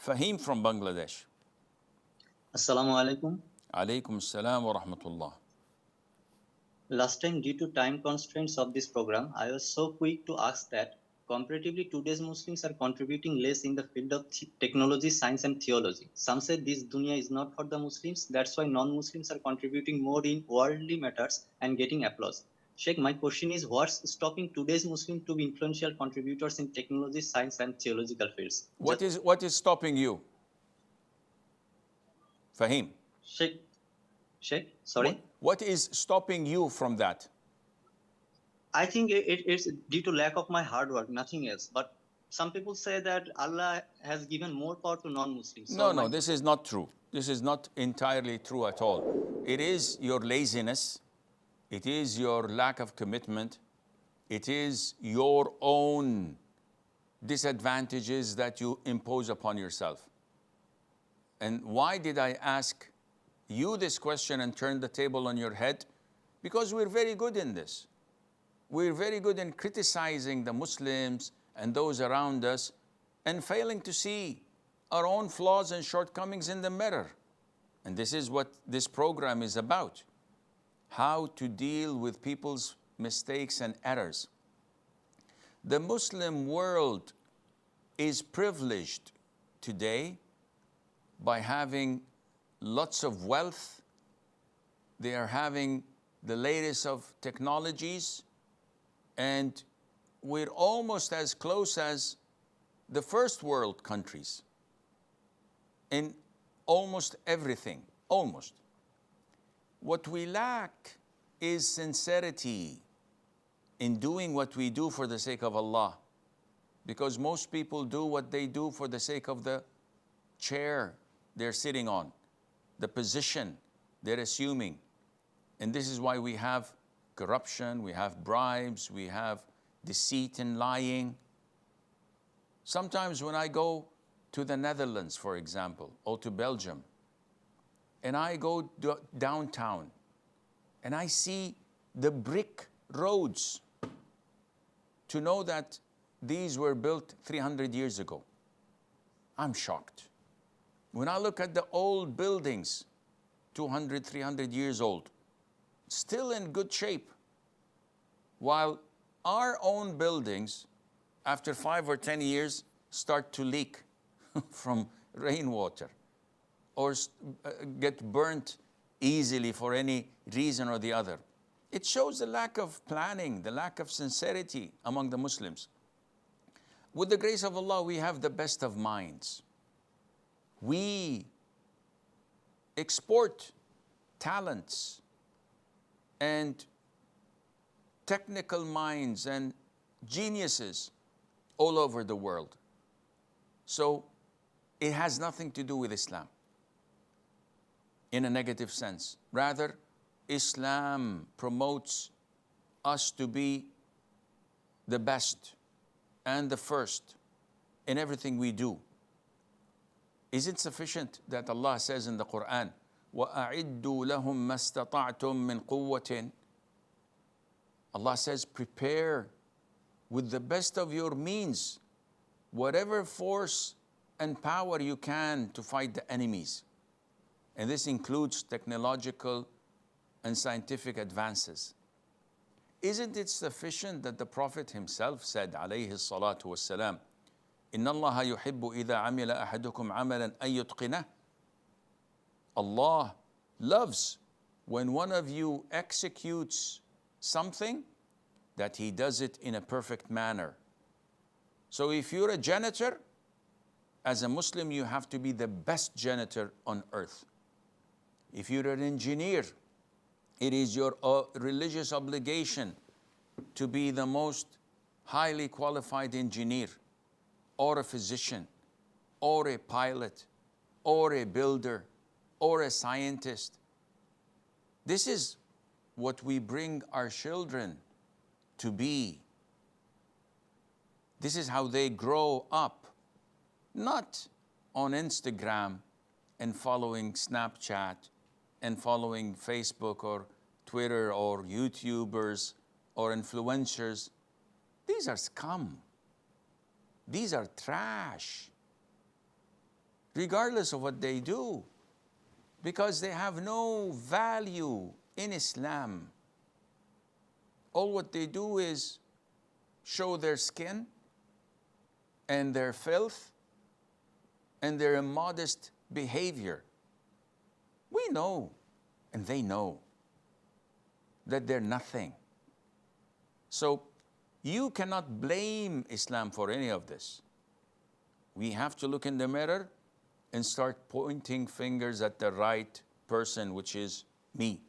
Fahim from Bangladesh. Assalamu alaikum. Alaikum assalam wa rahmatullah. Last time, due to time constraints of this program, I was so quick to ask that comparatively today's Muslims are contributing less in the field of technology, science and theology. Some say this dunya is not for the Muslims, that's why non-Muslims are contributing more in worldly matters and getting applause. Sheikh, my question is, what's stopping today's Muslims to be influential contributors in technology, science and theological fields? What is stopping you, Fahim? Sheikh, sorry? What is stopping you from that? I think it's due to lack of my hard work, nothing else. But some people say that Allah has given more power to non-Muslims. So No, this is not true. This is not entirely true at all. It is your laziness. It is your lack of commitment. It is your own disadvantages that you impose upon yourself. And why did I ask you this question and turn the table on your head? Because we're very good in this. We're very good in criticizing the Muslims and those around us and failing to see our own flaws and shortcomings in the mirror. And this is what this program is about. How to deal with people's mistakes and errors. The Muslim world is privileged today by having lots of wealth. They are having the latest of technologies, and we're almost as close as the first world countries in almost everything, almost. What we lack is sincerity in doing what we do for the sake of Allah, because most people do what they do for the sake of the chair they're sitting on, the position they're assuming. And this is why we have corruption, we have bribes, we have deceit and lying. Sometimes when I go to the Netherlands, for example, or to Belgium, and I go downtown, and I see the brick roads, to know that these were built 300 years ago, I'm shocked. When I look at the old buildings, 200, 300 years old, still in good shape, while our own buildings, after 5 or 10 years, start to leak from rainwater or get burnt easily for any reason or the other. It shows the lack of planning, the lack of sincerity among the Muslims. With the grace of Allah, we have the best of minds. We export talents and technical minds and geniuses all over the world. So it has nothing to do with Islam in a negative sense. Rather, Islam promotes us to be the best and the first in everything we do. Is it sufficient that Allah says in the Quran, وَأَعِدُّوا لَهُم مَّا اسْتَطَعْتُم مِّن قُوَّةٍ? Allah says, prepare with the best of your means, whatever force and power you can to fight the enemies. And this includes technological and scientific advances. Isn't it sufficient that the Prophet himself said, alayhi salatu wassalam, إِنَّ اللَّهَ يُحِبُّ إِذَا عَمِلَ أَحَدُكُمْ عَمَلًا أَن يُتْقِنَهُ? Allah loves when one of you executes something that he does it in a perfect manner. So if you're a janitor, as a Muslim, you have to be the best janitor on earth. If you're an engineer, it is your religious obligation to be the most highly qualified engineer, or a physician, or a pilot, or a builder, or a scientist. This is what we bring our children to be. This is how they grow up, not on Instagram and following Snapchat and following Facebook or Twitter or YouTubers or influencers. These are scum. These are trash. regardless of what they do, because they have no value in Islam. All what they do is show their skin and their filth and their immodest behavior. We know, and they know, that they're nothing. So you cannot blame Islam for any of this. We have to look in the mirror and start pointing fingers at the right person, which is me.